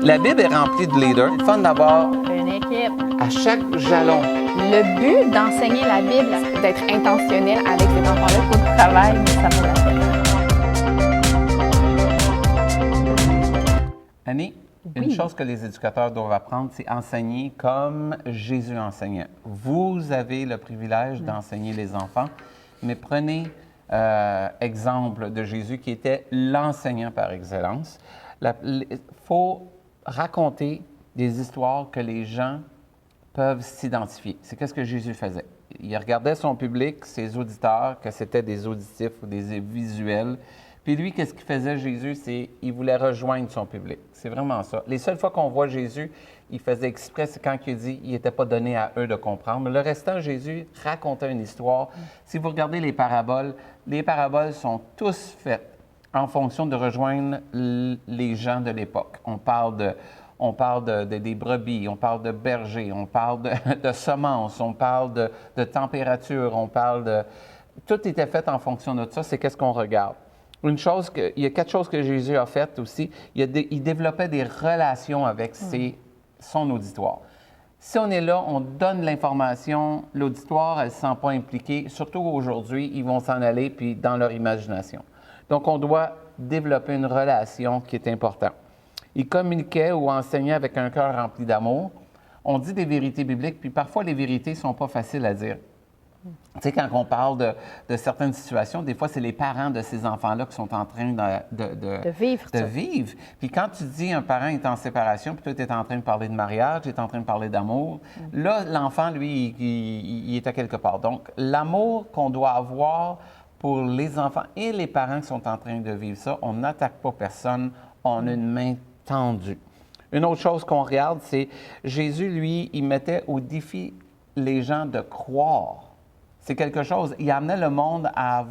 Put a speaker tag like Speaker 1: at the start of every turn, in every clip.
Speaker 1: La Bible est remplie de leaders. C'est fun d'avoir
Speaker 2: Une équipe.
Speaker 1: à chaque jalon.
Speaker 2: Le but d'enseigner la Bible, c'est d'être intentionnel avec ces enfants-là. Il faut du travail, mais ça vaut la peine.
Speaker 1: Annie, une chose que les éducateurs doivent apprendre, c'est enseigner comme Jésus enseignait. Vous avez le privilège d'enseigner les enfants, mais prenez exemple de Jésus qui était l'enseignant par excellence. Il faut raconter des histoires que les gens peuvent s'identifier. C'est qu'est-ce que Jésus faisait. Il regardait son public, ses auditeurs, que c'était des auditifs ou des visuels. Puis lui, qu'est-ce qu'il faisait, Jésus? C'est il voulait rejoindre son public. C'est vraiment ça. Les seules fois qu'on voit Jésus, il faisait exprès, c'est quand il dit il n'était pas donné à eux de comprendre. Mais le restant, Jésus racontait une histoire. Si vous regardez les paraboles sont tous faites en fonction de rejoindre les gens de l'époque. On parle des brebis, on parle de bergers, on parle de semences, on parle de température, on parle de... Tout était fait en fonction de ça, c'est qu'est-ce qu'on regarde. Il y a quelque chose que Jésus a fait aussi, il développait des relations avec son auditoire. Si on est là, on donne l'information, l'auditoire, elle ne se sent pas impliquée, surtout aujourd'hui, ils vont s'en aller puis dans leur imagination. Donc, on doit développer une relation qui est importante. Il communiquait ou enseignait avec un cœur rempli d'amour. On dit des vérités bibliques, puis parfois les vérités ne sont pas faciles à dire. Tu sais, quand on parle de certaines situations, des fois, c'est les parents de ces enfants-là qui sont en train de vivre. Puis quand tu dis un parent est en séparation, puis toi, tu es en train de parler de mariage, tu es en train de parler d'amour, là, l'enfant, lui, il est à quelque part. Donc, l'amour qu'on doit avoir pour les enfants et les parents qui sont en train de vivre ça, on n'attaque pas personne, on a une main tendue. Une autre chose qu'on regarde, c'est Jésus, lui, il mettait au défi les gens de croire. C'est quelque chose, il amenait le monde à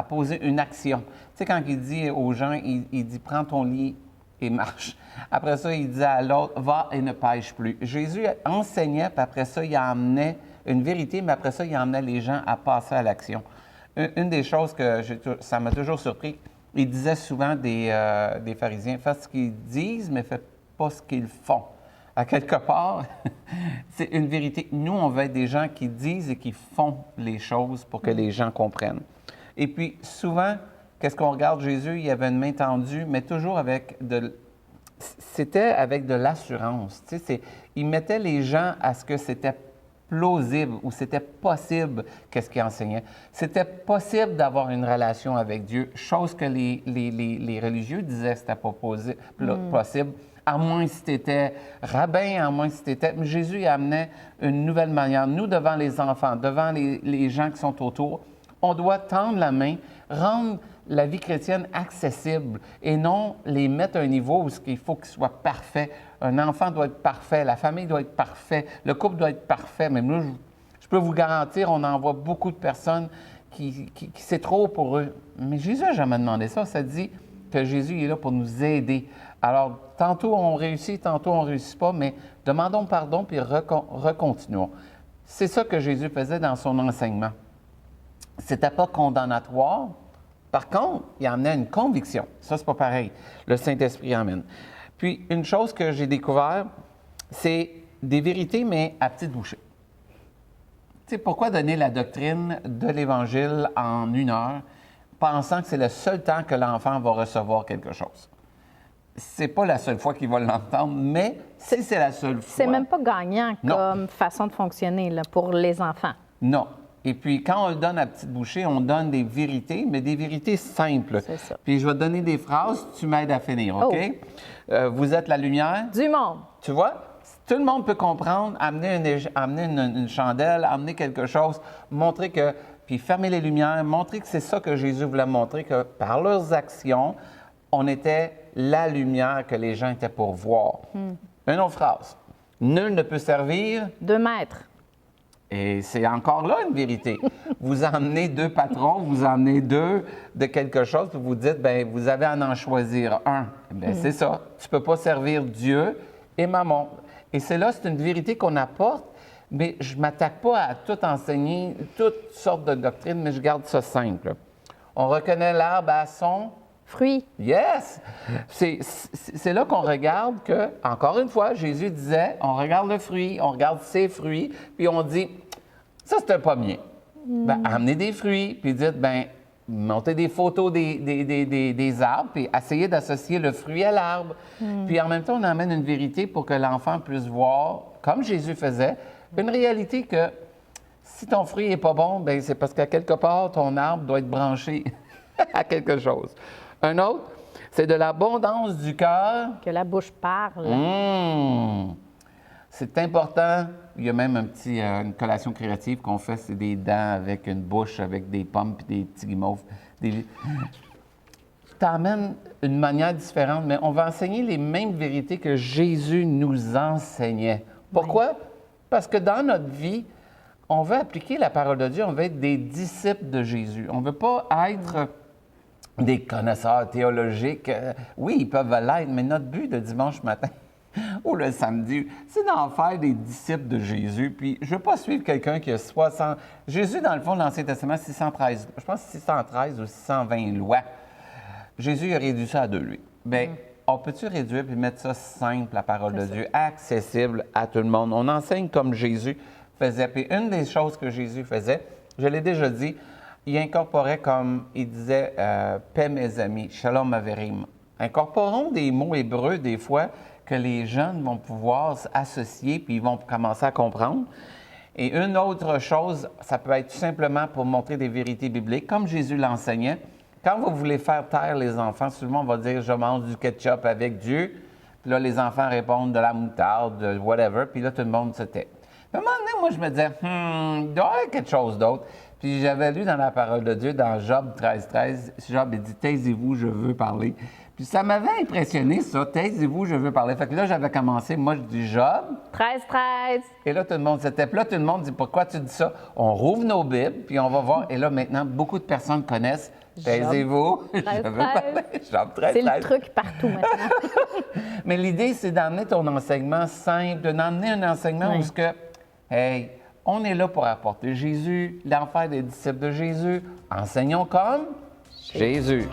Speaker 1: poser une action. Tu sais, quand il dit aux gens, il dit « prends ton lit et marche ». Après ça, il dit à l'autre « va et ne pêche plus ». Jésus enseignait, puis après ça, il amenait une vérité, mais après ça, il amenait les gens à passer à l'action. Une des choses que ça m'a toujours surpris, il disait souvent des pharisiens, faites ce qu'ils disent, mais faites pas ce qu'ils font. À quelque part, c'est une vérité. Nous, on veut être des gens qui disent et qui font les choses pour que les gens comprennent. Et puis, souvent, qu'est-ce qu'on regarde? Jésus, il avait une main tendue, mais toujours c'était avec de l'assurance. Tu sais, il mettait les gens à ce que c'était plausible ou c'était possible qu'est-ce qu'il enseignait. C'était possible d'avoir une relation avec Dieu, chose que les religieux disaient que c'était pas possible, à moins si tu étais rabbin, à moins si tu étais... Mais Jésus il amenait une nouvelle manière. Nous, devant les enfants, devant les gens qui sont autour, on doit tendre la main, rendre la vie chrétienne accessible et non les mettre à un niveau où il faut qu'il soit parfait. Un enfant doit être parfait, la famille doit être parfaite, le couple doit être parfait. Mais moi, je peux vous garantir, on en voit beaucoup de personnes qui c'est trop pour eux. Mais Jésus n'a jamais demandé ça. Ça dit que Jésus est là pour nous aider. Alors, tantôt on réussit, tantôt on ne réussit pas, mais demandons pardon puis recontinuons. C'est ça que Jésus faisait dans son enseignement. C'était pas condamnatoire. Par contre, il amenait une conviction. Ça, c'est pas pareil. Le Saint-Esprit amène. Puis, une chose que j'ai découvert, c'est des vérités, mais à petite bouchée. Tu sais, pourquoi donner la doctrine de l'Évangile en 1 heure, pensant que c'est le seul temps que l'enfant va recevoir quelque chose? C'est pas la seule fois qu'il va l'entendre, mais c'est la seule fois.
Speaker 2: C'est même pas gagnant comme façon de fonctionner là, pour les enfants.
Speaker 1: Non. Et puis, quand on le donne à petite bouchée, on donne des vérités, mais des vérités simples.
Speaker 2: C'est ça.
Speaker 1: Puis, je vais te donner des phrases, tu m'aides à finir, OK? Vous êtes la lumière.
Speaker 2: Du monde.
Speaker 1: Tu vois? Tout le monde peut comprendre, amener une chandelle, amener quelque chose, montrer que... Puis, fermer les lumières, montrer que c'est ça que Jésus voulait montrer, que par leurs actions, on était la lumière que les gens étaient pour voir. Une autre phrase. Nul ne peut servir...
Speaker 2: 2 maîtres.
Speaker 1: Et c'est encore là une vérité. Vous emmenez 2 patrons, vous emmenez 2 de quelque chose, puis vous dites, bien, vous avez à en choisir un. Bien, c'est ça. Tu ne peux pas servir Dieu et Mammon. Et c'est une vérité qu'on apporte, mais je ne m'attaque pas à tout enseigner, toutes sortes de doctrines, mais je garde ça simple. On reconnaît l'arbre à son
Speaker 2: Fruits.
Speaker 1: Yes! C'est là qu'on regarde que, encore une fois, Jésus disait, on regarde le fruit, on regarde ses fruits, puis on dit, ça c'est un pommier. Ben, amenez des fruits, puis dites, ben, montez des photos des arbres, puis essayez d'associer le fruit à l'arbre. Puis en même temps, on amène une vérité pour que l'enfant puisse voir, comme Jésus faisait, une réalité que si ton fruit n'est pas bon, ben c'est parce qu'à quelque part, ton arbre doit être branché à quelque chose. Un autre, c'est de l'abondance du cœur.
Speaker 2: Que la bouche parle.
Speaker 1: C'est important. Il y a même une collation créative qu'on fait, c'est des dents avec une bouche, avec des pommes et des petits guimauves. T'amènes une manière différente, mais on va enseigner les mêmes vérités que Jésus nous enseignait. Pourquoi? Parce que dans notre vie, on veut appliquer la parole de Dieu, on veut être des disciples de Jésus. On ne veut pas être des connaisseurs théologiques. Oui, ils peuvent l'être, mais notre but de dimanche matin ou le samedi, c'est d'en faire des disciples de Jésus. Puis je ne veux pas suivre quelqu'un qui a 60... Jésus, dans le fond, de l'Ancien Testament, 613, je pense 613 ou 620 lois. Jésus a réduit ça à 2, lui. Bien, on peut-tu réduire puis mettre ça simple, la parole de Dieu, accessible à tout le monde? On enseigne comme Jésus faisait. Puis une des choses que Jésus faisait, je l'ai déjà dit, il incorporait comme, il disait, paix mes amis, shalom averim. Incorporons des mots hébreux des fois que les jeunes vont pouvoir associer puis ils vont commencer à comprendre. Et une autre chose, ça peut être tout simplement pour montrer des vérités bibliques, comme Jésus l'enseignait. Quand vous voulez faire taire les enfants, souvent on va dire « je mange du ketchup avec Dieu », puis là les enfants répondent de la moutarde, de whatever, puis là tout le monde se tait. À un moment donné, moi je me disais « il doit y avoir quelque chose d'autre ». Puis j'avais lu dans la parole de Dieu, dans Job 13, Job il dit « taisez-vous, je veux parler ». Puis ça m'avait impressionné, ça, « taisez-vous, je veux parler ». Fait que là j'avais commencé, moi je dis « Job ».
Speaker 2: 13.
Speaker 1: Et là tout le monde se tait. Puis là tout le monde dit « pourquoi tu dis ça ». On rouvre nos Bibles, puis on va voir. Et là maintenant, beaucoup de personnes connaissent « taisez-vous, je veux parler ». Job 13.
Speaker 2: C'est le truc partout maintenant.
Speaker 1: Mais l'idée, c'est d'amener ton enseignement simple, d'emmener un enseignement où ce que, hey, on est là pour apporter Jésus, l'enfer des disciples de Jésus. Enseignons comme Jésus.